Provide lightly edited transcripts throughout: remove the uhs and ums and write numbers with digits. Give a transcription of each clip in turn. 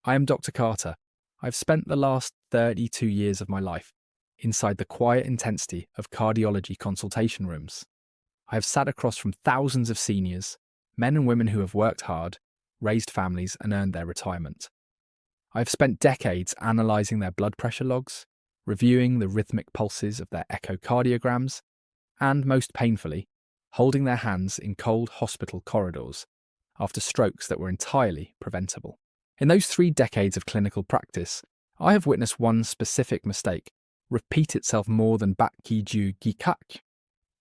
I am Dr. Carter. I've spent the last 32 years of my life inside the quiet intensity of cardiology consultation rooms. I have sat across from thousands of seniors, men and women who have worked hard, raised families, and earned their retirement. I have spent decades analysing their blood pressure logs, reviewing the rhythmic pulses of their echocardiograms, and, most painfully, holding their hands in cold hospital corridors after strokes that were entirely preventable. In those 3 decades of clinical practice, I have witnessed one specific mistake repeat itself more than bat ki ju gi kak.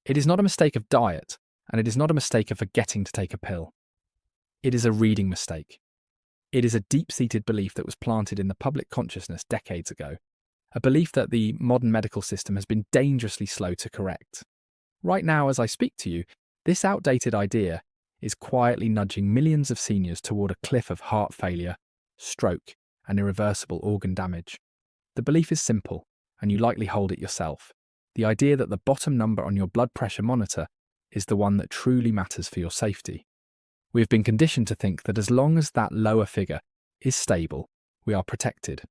It is not a mistake of diet, and it is not a mistake of forgetting to take a pill. It is a reading mistake. It is a deep-seated belief that was planted in the public consciousness decades ago, a belief that the modern medical system has been dangerously slow to correct. Right now, as I speak to you, this outdated idea is quietly nudging millions of seniors toward a cliff of heart failure, stroke, and irreversible organ damage. The belief is simple, and you likely hold it yourself. The idea that the bottom number on your blood pressure monitor is the one that truly matters for your safety. We have been conditioned to think that as long as that lower figure is stable, we are protected.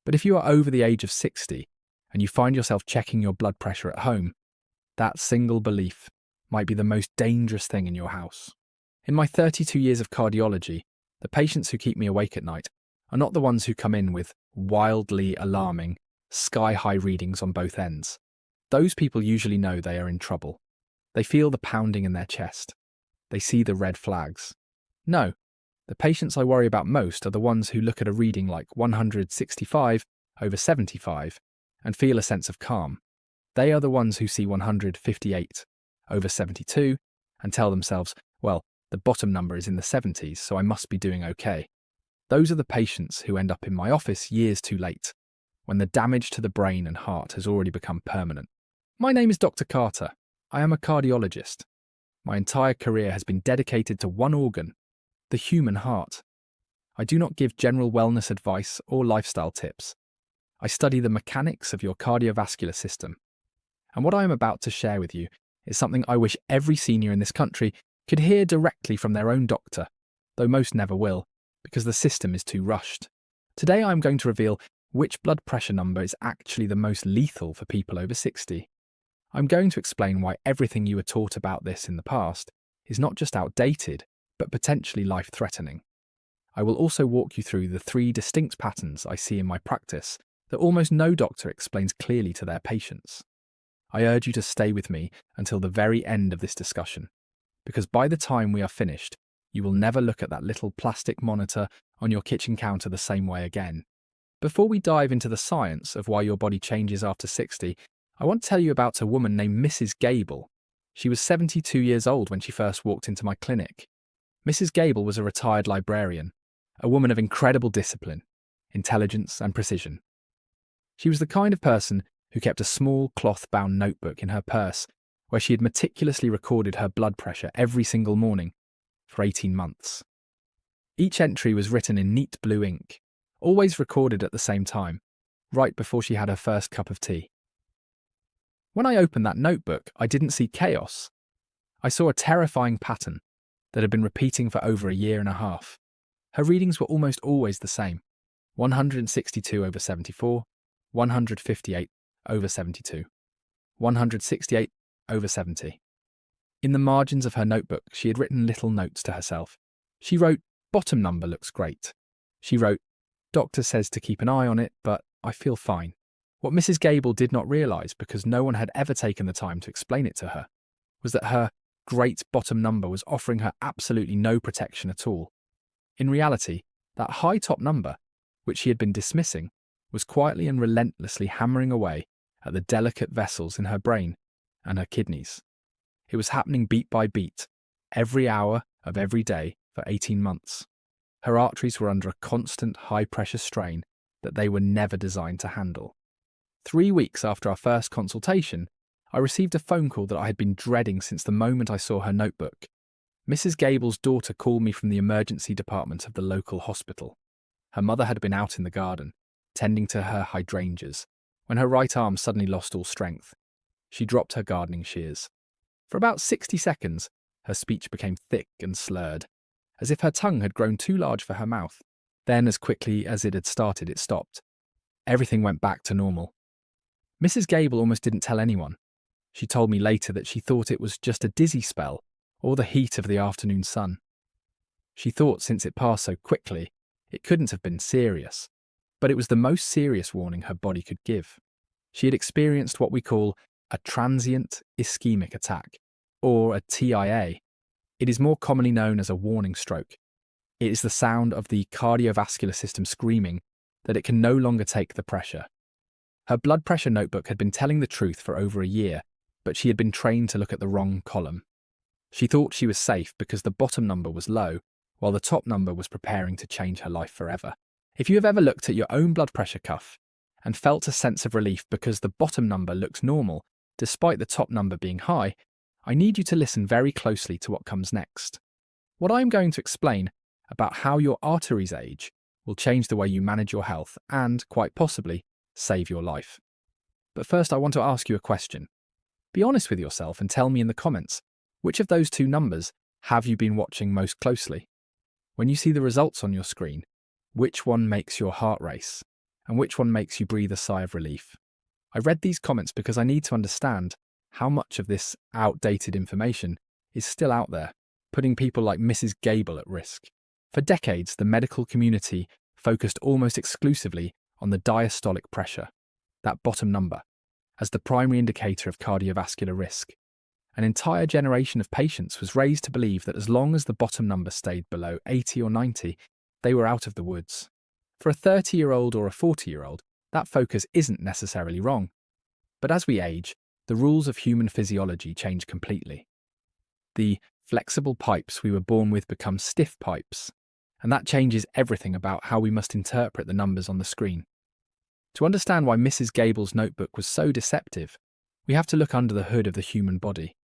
But if you are over the age of 60 and you find yourself checking your blood pressure at home, that single belief might be the most dangerous thing in your house. In my 32 years of cardiology, the patients who keep me awake at night are not the ones who come in with wildly alarming, sky-high readings on both ends. Those people usually know they are in trouble. They feel the pounding in their chest. They see the red flags. No, the patients I worry about most are the ones who look at a reading like 165/75 and feel a sense of calm. They are the ones who see 158/72 and tell themselves, well, the bottom number is in the 70s, so I must be doing okay. Those are the patients who end up in my office years too late, when the damage to the brain and heart has already become permanent. My name is Dr. Carter. I am a cardiologist. My entire career has been dedicated to one organ, the human heart. I do not give general wellness advice or lifestyle tips. I study the mechanics of your cardiovascular system. And what I am about to share with you is something I wish every senior in this country could hear directly from their own doctor, though most never will, because the system is too rushed. Today I am going to reveal which blood pressure number is actually the most lethal for people over 60. I'm going to explain why everything you were taught about this in the past is not just outdated, but potentially life-threatening. I will also walk you through the 3 distinct patterns I see in my practice that almost no doctor explains clearly to their patients. I urge you to stay with me until the very end of this discussion, because by the time we are finished, you will never look at that little plastic monitor on your kitchen counter the same way again. Before we dive into the science of why your body changes after 60, I want to tell you about a woman named Mrs. Gable. She was 72 years old when she first walked into my clinic. Mrs. Gable was a retired librarian, a woman of incredible discipline, intelligence, and precision. She was the kind of person who kept a small cloth-bound notebook in her purse where she had meticulously recorded her blood pressure every single morning for 18 months. Each entry was written in neat blue ink, always recorded at the same time, right before she had her first cup of tea. When I opened that notebook, I didn't see chaos. I saw a terrifying pattern that had been repeating for over a year and a half. Her readings were almost always the same: 162/74, 158/72, 168/70. In the margins of her notebook, she had written little notes to herself. She wrote, "Bottom number looks great." She wrote, "Doctor says to keep an eye on it, but I feel fine." What Mrs. Gable did not realise, because no one had ever taken the time to explain it to her, was that her great bottom number was offering her absolutely no protection at all. In reality, that high top number, which she had been dismissing, was quietly and relentlessly hammering away at the delicate vessels in her brain and her kidneys. It was happening beat by beat, every hour of every day for 18 months. Her arteries were under a constant high-pressure strain that they were never designed to handle. 3 weeks after our first consultation, I received a phone call that I had been dreading since the moment I saw her notebook. Mrs. Gable's daughter called me from the emergency department of the local hospital. Her mother had been out in the garden, tending to her hydrangeas, when her right arm suddenly lost all strength. She dropped her gardening shears. For about 60 seconds, her speech became thick and slurred, as if her tongue had grown too large for her mouth. Then, as quickly as it had started, it stopped. Everything went back to normal. Mrs. Gable almost didn't tell anyone. She told me later that she thought it was just a dizzy spell or the heat of the afternoon sun. She thought since it passed so quickly, it couldn't have been serious, but it was the most serious warning her body could give. She had experienced what we call a transient ischemic attack, or a TIA. It is more commonly known as a warning stroke. It is the sound of the cardiovascular system screaming that it can no longer take the pressure. Her blood pressure notebook had been telling the truth for over a year, but she had been trained to look at the wrong column. She thought she was safe because the bottom number was low, while the top number was preparing to change her life forever. If you have ever looked at your own blood pressure cuff and felt a sense of relief because the bottom number looks normal, despite the top number being high, I need you to listen very closely to what comes next. What I am going to explain about how your arteries age will change the way you manage your health and, quite possibly, save your life. But first, I want to ask you a question. Be honest with yourself and tell me in the comments, which of those two numbers have you been watching most closely? When you see the results on your screen, which one makes your heart race, and which one makes you breathe a sigh of relief? I read these comments because I need to understand how much of this outdated information is still out there, putting people like Mrs. Gable at risk. For decades, the medical community focused almost exclusively on the diastolic pressure, that bottom number, as the primary indicator of cardiovascular risk. An entire generation of patients was raised to believe that as long as the bottom number stayed below 80 or 90, they were out of the woods. For a 30-year-old or a 40-year-old, that focus isn't necessarily wrong. But as we age, the rules of human physiology change completely. The flexible pipes we were born with become stiff pipes, and that changes everything about how we must interpret the numbers on the screen. To understand why Mrs. Gable's notebook was so deceptive, we have to look under the hood of the human body.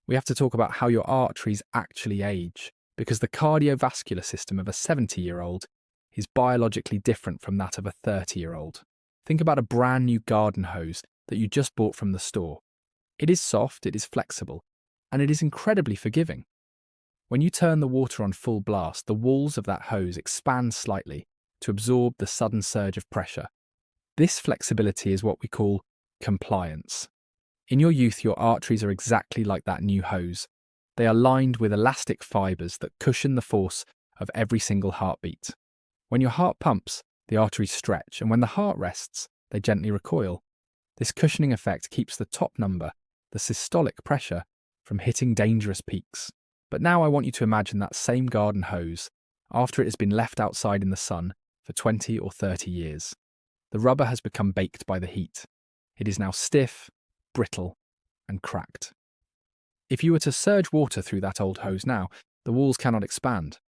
We have to talk about how your arteries actually age, because the cardiovascular system of a 70-year-old is biologically different from that of a 30-year-old. Think about a brand new garden hose that you just bought from the store. It is soft, it is flexible, and it is incredibly forgiving. When you turn the water on full blast, the walls of that hose expand slightly to absorb the sudden surge of pressure. This flexibility is what we call compliance. In your youth, your arteries are exactly like that new hose. They are lined with elastic fibers that cushion the force of every single heartbeat. When your heart pumps, the arteries stretch, and when the heart rests, they gently recoil. This cushioning effect keeps the top number, the systolic pressure, from hitting dangerous peaks. But now I want you to imagine that same garden hose after it has been left outside in the sun for 20 or 30 years. The rubber has become baked by the heat. It is now stiff, brittle, and cracked. If you were to surge water through that old hose now, the walls cannot expand.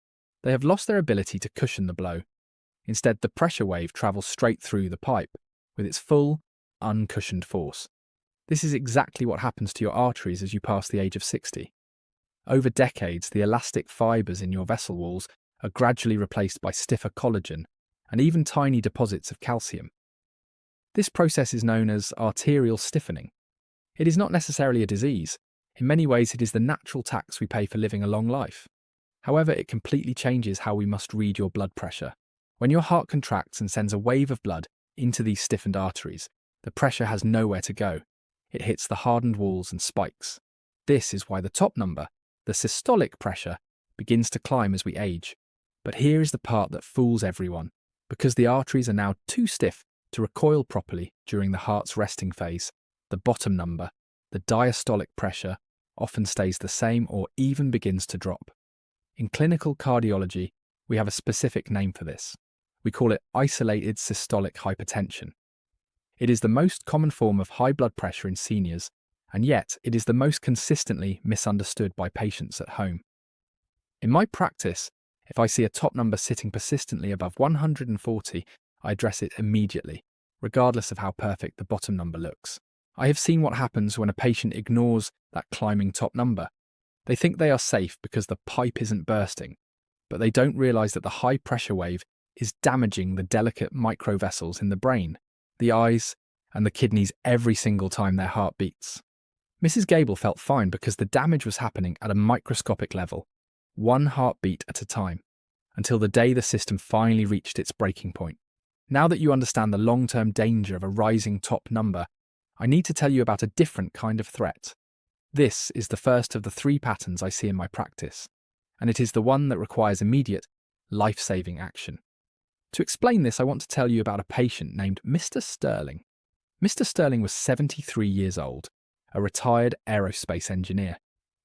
They have lost their ability to cushion the blow. Instead, the pressure wave travels straight through the pipe with its full, uncushioned force. This is exactly what happens to your arteries as you pass the age of 60. Over decades, the elastic fibers in your vessel walls are gradually replaced by stiffer collagen and even tiny deposits of calcium. This process is known as arterial stiffening. It is not necessarily a disease. In many ways, it is the natural tax we pay for living a long life. However, it completely changes how we must read your blood pressure. When your heart contracts and sends a wave of blood into these stiffened arteries, the pressure has nowhere to go. It hits the hardened walls and spikes. This is why the top number, the systolic pressure, begins to climb as we age. But here is the part that fools everyone. Because the arteries are now too stiff to recoil properly during the heart's resting phase, the bottom number, the diastolic pressure, often stays the same or even begins to drop. In clinical cardiology, we have a specific name for this. We call it isolated systolic hypertension. It is the most common form of high blood pressure in seniors, and yet it is the most consistently misunderstood by patients at home. In my practice, if I see a top number sitting persistently above 140, I address it immediately, regardless of how perfect the bottom number looks. I have seen what happens when a patient ignores that climbing top number. They think they are safe because the pipe isn't bursting, but they don't realise that the high pressure wave is damaging the delicate microvessels in the brain, the eyes, and the kidneys every single time their heart beats. Mrs. Gable felt fine because the damage was happening at a microscopic level, one heartbeat at a time. until the day the system finally reached its breaking point. Now that you understand the long-term danger of a rising top number, I need to tell you about a different kind of threat. This is the first of the 3 patterns I see in my practice, and it is the one that requires immediate, life-saving action. To explain this, I want to tell you about a patient named Mr. Sterling. Mr. Sterling was 73 years old, a retired aerospace engineer.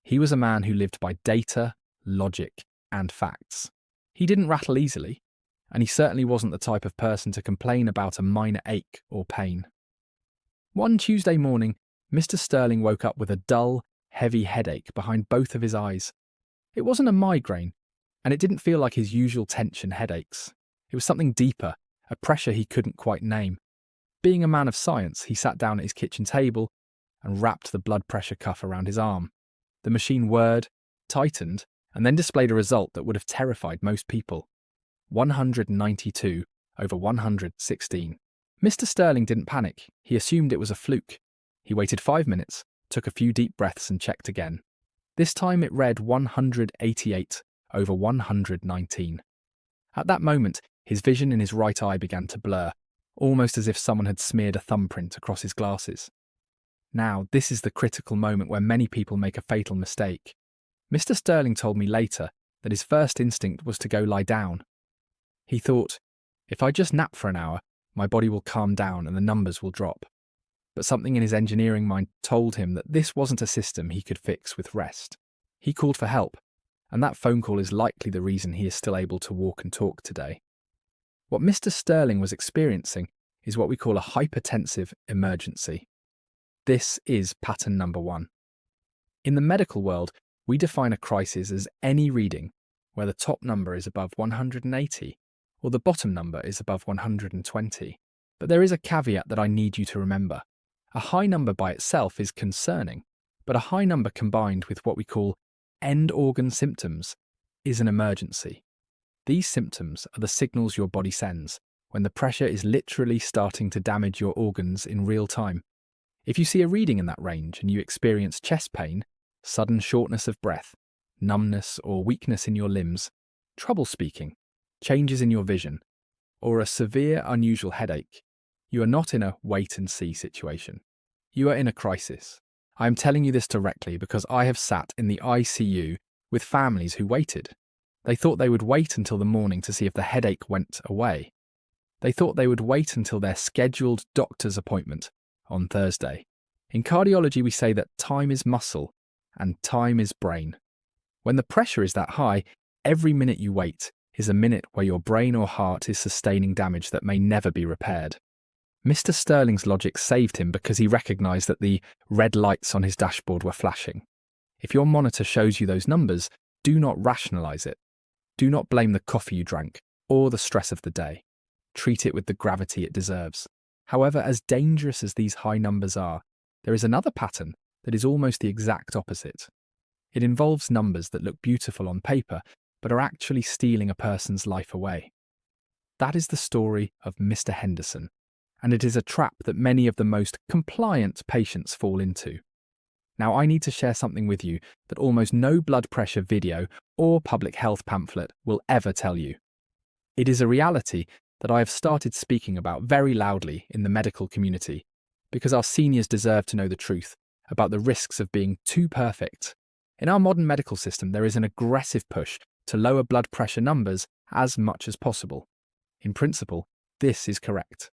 He was a man who lived by data, logic, and facts. He didn't rattle easily, and he certainly wasn't the type of person to complain about a minor ache or pain. One Tuesday morning, Mr. Sterling woke up with a dull, heavy headache behind both of his eyes. It wasn't a migraine, and it didn't feel like his usual tension headaches. It was something deeper, a pressure he couldn't quite name. Being a man of science, he sat down at his kitchen table and wrapped the blood pressure cuff around his arm. The machine whirred, tightened, and then displayed a result that would have terrified most people. 192 over 116. Mr. Sterling didn't panic. He assumed it was a fluke. He waited 5 minutes, took a few deep breaths and checked again. This time it read 188 over 119. At that moment, his vision in his right eye began to blur, almost as if someone had smeared a thumbprint across his glasses. Now, this is the critical moment where many people make a fatal mistake. Mr. Sterling told me later that his first instinct was to go lie down. He thought, if I just nap for an hour, my body will calm down and the numbers will drop. But something in his engineering mind told him that this wasn't a system he could fix with rest. He called for help, and that phone call is likely the reason he is still able to walk and talk today. What Mr. Sterling was experiencing is what we call a hypertensive emergency. This is pattern number 1. In the medical world, we define a crisis as any reading where the top number is above 180 or the bottom number is above 120. But there is a caveat that I need you to remember. A high number by itself is concerning, but a high number combined with what we call end organ symptoms is an emergency. These symptoms are the signals your body sends when the pressure is literally starting to damage your organs in real time. If you see a reading in that range and you experience chest pain, sudden shortness of breath, numbness or weakness in your limbs, trouble speaking, changes in your vision, or a severe unusual headache, you are not in a wait-and-see situation. You are in a crisis. I am telling you this directly because I have sat in the ICU with families who waited. They thought they would wait until the morning to see if the headache went away. They thought they would wait until their scheduled doctor's appointment on Thursday. In cardiology, we say that time is muscle and time is brain. When the pressure is that high, every minute you wait is a minute where your brain or heart is sustaining damage that may never be repaired. Mr. Sterling's logic saved him because he recognised that the red lights on his dashboard were flashing. If your monitor shows you those numbers, do not rationalise it. Do not blame the coffee you drank or the stress of the day. Treat it with the gravity it deserves. However, as dangerous as these high numbers are, there is another pattern that is almost the exact opposite. It involves numbers that look beautiful on paper, but are actually stealing a person's life away. That is the story of Mr. Henderson, and it is a trap that many of the most compliant patients fall into. Now, I need to share something with you that almost no blood pressure video or public health pamphlet will ever tell you. It is a reality that I have started speaking about very loudly in the medical community because our seniors deserve to know the truth about the risks of being too perfect. In our modern medical system, there is an aggressive push to lower blood pressure numbers as much as possible. In principle, this is correct.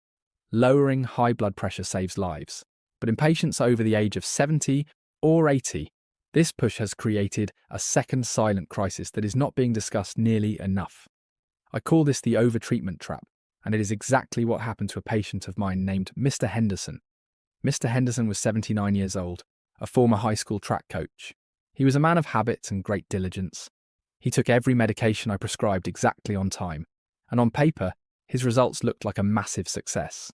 Lowering high blood pressure saves lives. But in patients over the age of 70 or 80, this push has created a second silent crisis that is not being discussed nearly enough. I call this the overtreatment trap, and it is exactly what happened to a patient of mine named Mr. Henderson. Mr. Henderson was 79 years old, a former high school track coach. He was a man of habit and great diligence. He took every medication I prescribed exactly on time, and on paper, his results looked like a massive success.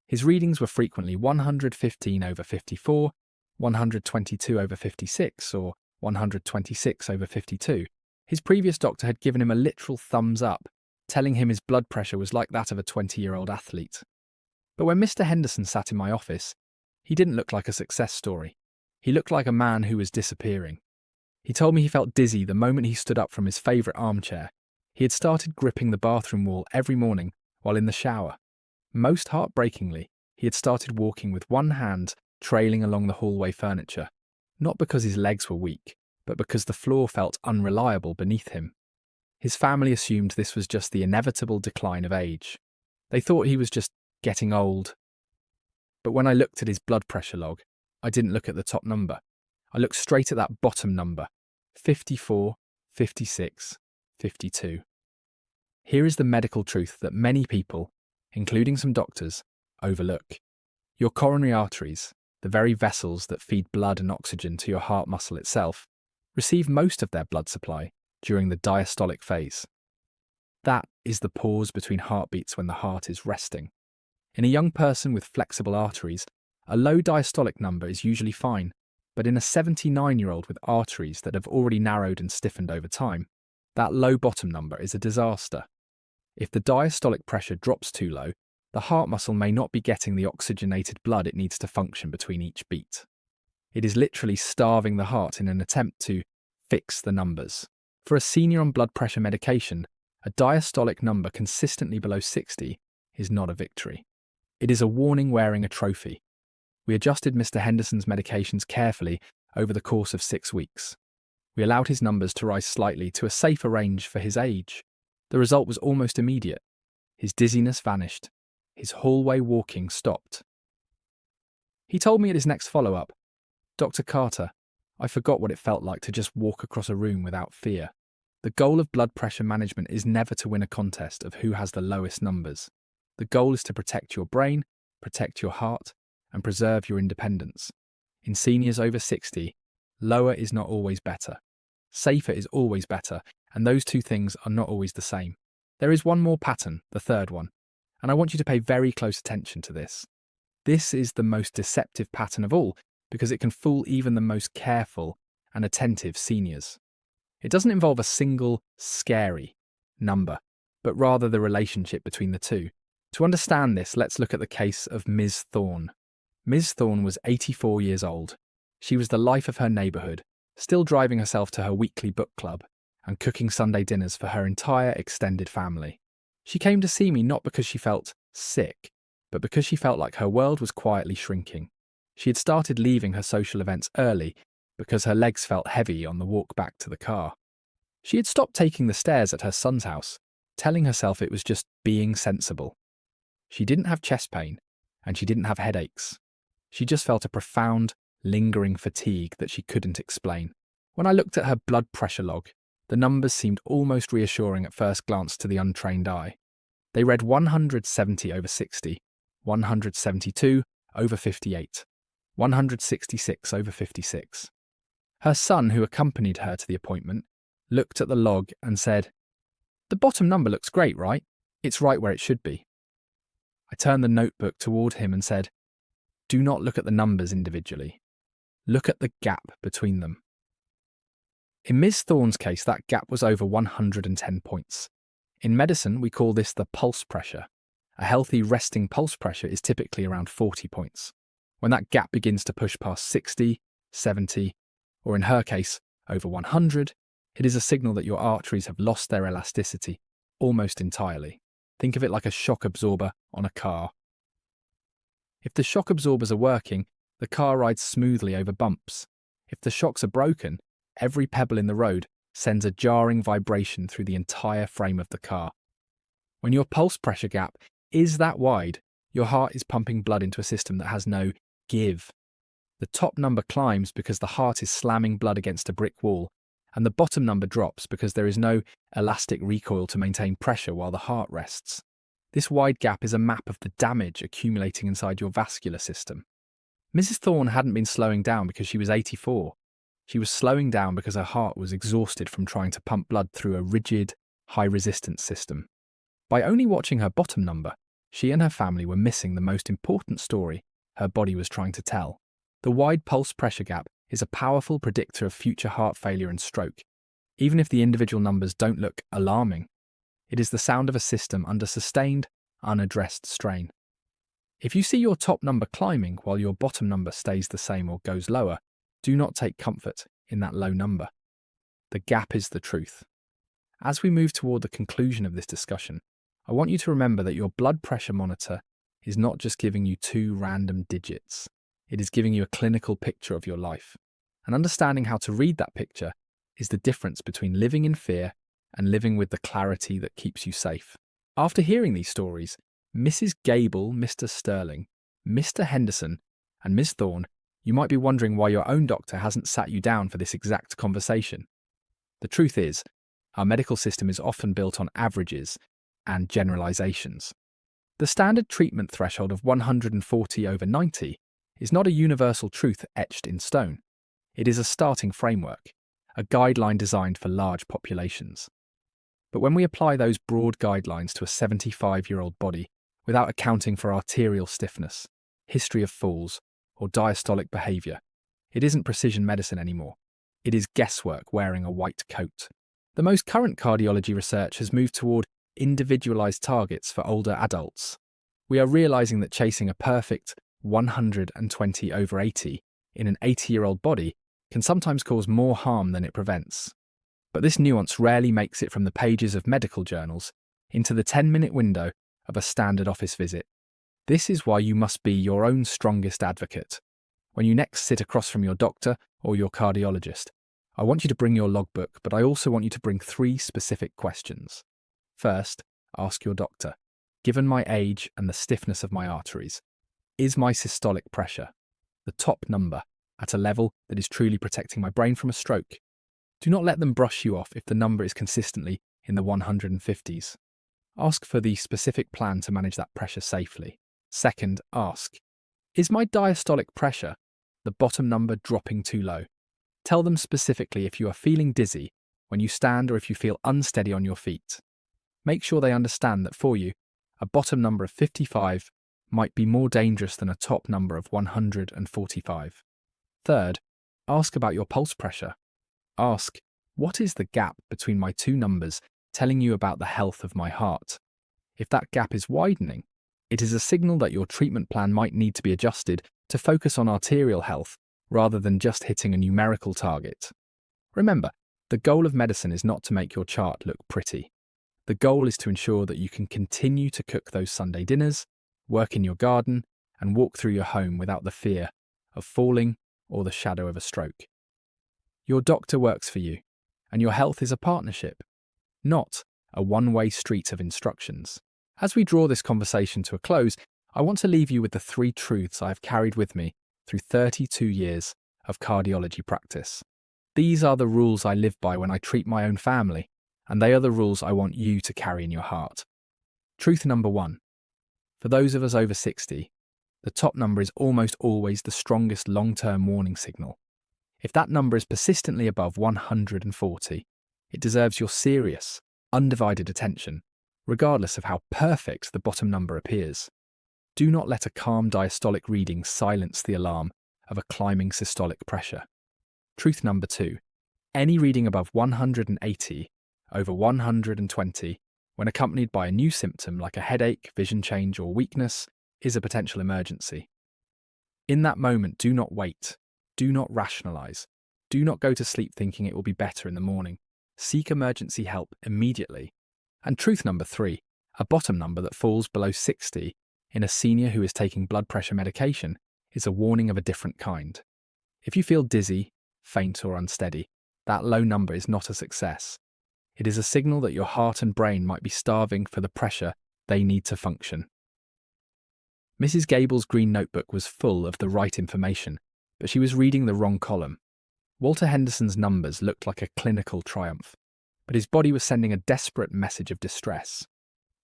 His readings were frequently 115 over 54, 122 over 56, or 126 over 52. His previous doctor had given him a literal thumbs up, telling him his blood pressure was like that of a 20-year-old athlete. But when Mr. Henderson sat in my office, he didn't look like a success story. He looked like a man who was disappearing. He told me he felt dizzy the moment he stood up from his favourite armchair. He had started gripping the bathroom wall every morning while in the shower. Most heartbreakingly, he had started walking with one hand trailing along the hallway furniture, not because his legs were weak, but because the floor felt unreliable beneath him. His family assumed this was just the inevitable decline of age. They thought he was just getting old. But when I looked at his blood pressure log, I didn't look at the top number. I looked straight at that bottom number, 54, 56, 52. Here is the medical truth that many people, including some doctors, overlook. Your coronary arteries, the very vessels that feed blood and oxygen to your heart muscle itself, receive most of their blood supply during the diastolic phase. That is the pause between heartbeats when the heart is resting. In a young person with flexible arteries, a low diastolic number is usually fine, but in a 79-year-old with arteries that have already narrowed and stiffened over time, that low bottom number is a disaster. If the diastolic pressure drops too low, the heart muscle may not be getting the oxygenated blood it needs to function between each beat. It is literally starving the heart in an attempt to fix the numbers. For a senior on blood pressure medication, a diastolic number consistently below 60 is not a victory. It is a warning wearing a trophy. We adjusted Mr. Henderson's medications carefully over the course of 6 weeks. We allowed his numbers to rise slightly to a safer range for his age. The result was almost immediate. His dizziness vanished. His hallway walking stopped. He told me at his next follow-up, "Dr. Carter, I forgot what it felt like to just walk across a room without fear." The goal of blood pressure management is never to win a contest of who has the lowest numbers. The goal is to protect your brain, protect your heart, and preserve your independence. In seniors over 60, lower is not always better. Safer is always better, and those two things are not always the same. There is one more pattern, the third one, and I want you to pay very close attention to this. This is the most deceptive pattern of all because it can fool even the most careful and attentive seniors. It doesn't involve a single, scary number, but rather the relationship between the two. To understand this, let's look at the case of Ms. Thorne. Ms. Thorne was 84 years old. She was the life of her neighbourhood, still driving herself to her weekly book club and cooking Sunday dinners for her entire extended family. She came to see me not because she felt sick, but because she felt like her world was quietly shrinking. She had started leaving her social events early because her legs felt heavy on the walk back to the car. She had stopped taking the stairs at her son's house, telling herself it was just being sensible. She didn't have chest pain, and she didn't have headaches. She just felt a profound, lingering fatigue that she couldn't explain. When I looked at her blood pressure log, the numbers seemed almost reassuring at first glance to the untrained eye. They read 170 over 60, 172 over 58, 166 over 56. Her son, who accompanied her to the appointment, looked at the log and said, "The bottom number looks great, right? It's right where it should be." I turned the notebook toward him and said, "Do not look at the numbers individually. Look at the gap between them." In Ms. Thorne's case, that gap was over 110 points. In medicine, we call this the pulse pressure. A healthy resting pulse pressure is typically around 40 points. When that gap begins to push past 60, 70, or in her case, over 100, it is a signal that your arteries have lost their elasticity almost entirely. Think of it like a shock absorber on a car. If the shock absorbers are working, the car rides smoothly over bumps. If the shocks are broken, every pebble in the road sends a jarring vibration through the entire frame of the car. When your pulse pressure gap is that wide, your heart is pumping blood into a system that has no give. The top number climbs because the heart is slamming blood against a brick wall, and the bottom number drops because there is no elastic recoil to maintain pressure while the heart rests. This wide gap is a map of the damage accumulating inside your vascular system. Mrs. Thorne hadn't been slowing down because she was 84. She was slowing down because her heart was exhausted from trying to pump blood through a rigid, high-resistance system. By only watching her bottom number, she and her family were missing the most important story her body was trying to tell. The wide pulse pressure gap is a powerful predictor of future heart failure and stroke, even if the individual numbers don't look alarming. It is the sound of a system under sustained, unaddressed strain. If you see your top number climbing while your bottom number stays the same or goes lower, do not take comfort in that low number. The gap is the truth. As we move toward the conclusion of this discussion, I want you to remember that your blood pressure monitor is not just giving you two random digits. It is giving you a clinical picture of your life. And understanding how to read that picture is the difference between living in fear and living with the clarity that keeps you safe. After hearing these stories, Mrs. Gable, Mr. Sterling, Mr. Henderson, and Ms. Thorne, you might be wondering why your own doctor hasn't sat you down for this exact conversation. The truth is, our medical system is often built on averages and generalizations. The standard treatment threshold of 140/90 is not a universal truth etched in stone. It is a starting framework, a guideline designed for large populations. But when we apply those broad guidelines to a 75-year-old body without accounting for arterial stiffness, history of falls, or diastolic behavior, it isn't precision medicine anymore. It is guesswork wearing a white coat. The most current cardiology research has moved toward individualized targets for older adults. We are realizing that chasing a perfect 120/80 in an 80-year-old body can sometimes cause more harm than it prevents. But this nuance rarely makes it from the pages of medical journals into the 10-minute window of a standard office visit. This is why you must be your own strongest advocate. When you next sit across from your doctor or your cardiologist, I want you to bring your logbook, but I also want you to bring 3 specific questions. First, ask your doctor, given my age and the stiffness of my arteries, is my systolic pressure, the top number, at a level that is truly protecting my brain from a stroke? Do not let them brush you off if the number is consistently in the 150s. Ask for the specific plan to manage that pressure safely. Second, ask, is my diastolic pressure, the bottom number, dropping too low? Tell them specifically if you are feeling dizzy when you stand or if you feel unsteady on your feet. Make sure they understand that for you, a bottom number of 55 might be more dangerous than a top number of 145. Third, ask about your pulse pressure. Ask, what is the gap between my two numbers telling you about the health of my heart? If that gap is widening, it is a signal that your treatment plan might need to be adjusted to focus on arterial health rather than just hitting a numerical target. Remember, the goal of medicine is not to make your chart look pretty. The goal is to ensure that you can continue to cook those Sunday dinners, work in your garden, and walk through your home without the fear of falling or the shadow of a stroke. Your doctor works for you, and your health is a partnership, not a one-way street of instructions. As we draw this conversation to a close, I want to leave you with the 3 truths I have carried with me through 32 years of cardiology practice. These are the rules I live by when I treat my own family, and they are the rules I want you to carry in your heart. Truth number 1. For those of us over 60, the top number is almost always the strongest long-term warning signal. If that number is persistently above 140, it deserves your serious, undivided attention, regardless of how perfect the bottom number appears. Do not let a calm diastolic reading silence the alarm of a climbing systolic pressure. Truth number 2. Any reading above 180 over 120, when accompanied by a new symptom like a headache, vision change, or weakness, is a potential emergency. In that moment, do not wait. Do not rationalize. Do not go to sleep thinking it will be better in the morning. Seek emergency help immediately. And truth number 3, a bottom number that falls below 60 in a senior who is taking blood pressure medication is a warning of a different kind. If you feel dizzy, faint, or unsteady, that low number is not a success. It is a signal that your heart and brain might be starving for the pressure they need to function. Mrs. Gable's green notebook was full of the right information, but she was reading the wrong column. Walter Henderson's numbers looked like a clinical triumph, but his body was sending a desperate message of distress.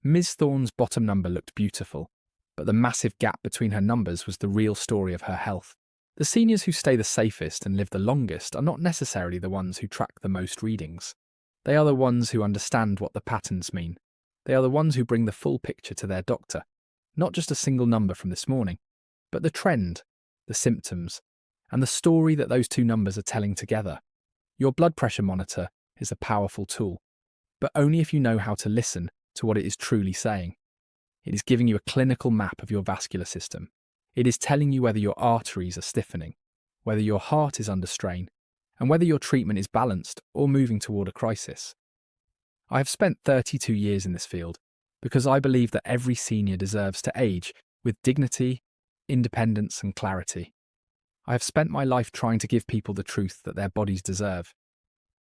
Ms. Thorne's bottom number looked beautiful, but the massive gap between her numbers was the real story of her health. The seniors who stay the safest and live the longest are not necessarily the ones who track the most readings. They are the ones who understand what the patterns mean. They are the ones who bring the full picture to their doctor, not just a single number from this morning, but the trend, the symptoms, and the story that those two numbers are telling together. Your blood pressure monitor is a powerful tool, but only if you know how to listen to what it is truly saying. It is giving you a clinical map of your vascular system. It is telling you whether your arteries are stiffening, whether your heart is under strain, and whether your treatment is balanced or moving toward a crisis. I have spent 32 years in this field because I believe that every senior deserves to age with dignity, independence, and clarity. I have spent my life trying to give people the truth that their bodies deserve,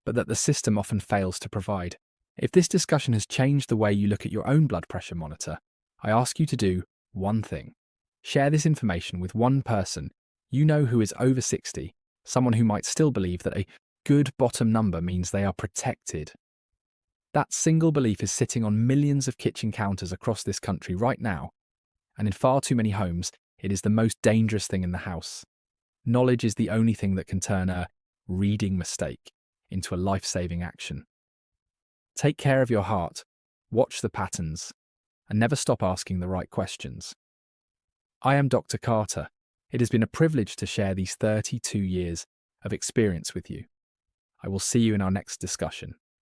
but that the system often fails to provide. If this discussion has changed the way you look at your own blood pressure monitor, I ask you to do one thing. Share this information with one person you know who is over 60, someone who might still believe that a good bottom number means they are protected. That single belief is sitting on millions of kitchen counters across this country right now, and in far too many homes, it is the most dangerous thing in the house. Knowledge is the only thing that can turn a reading mistake into a life-saving action. Take care of your heart, watch the patterns, and never stop asking the right questions. I am Dr. Carter. It has been a privilege to share these 32 years of experience with you. I will see you in our next discussion.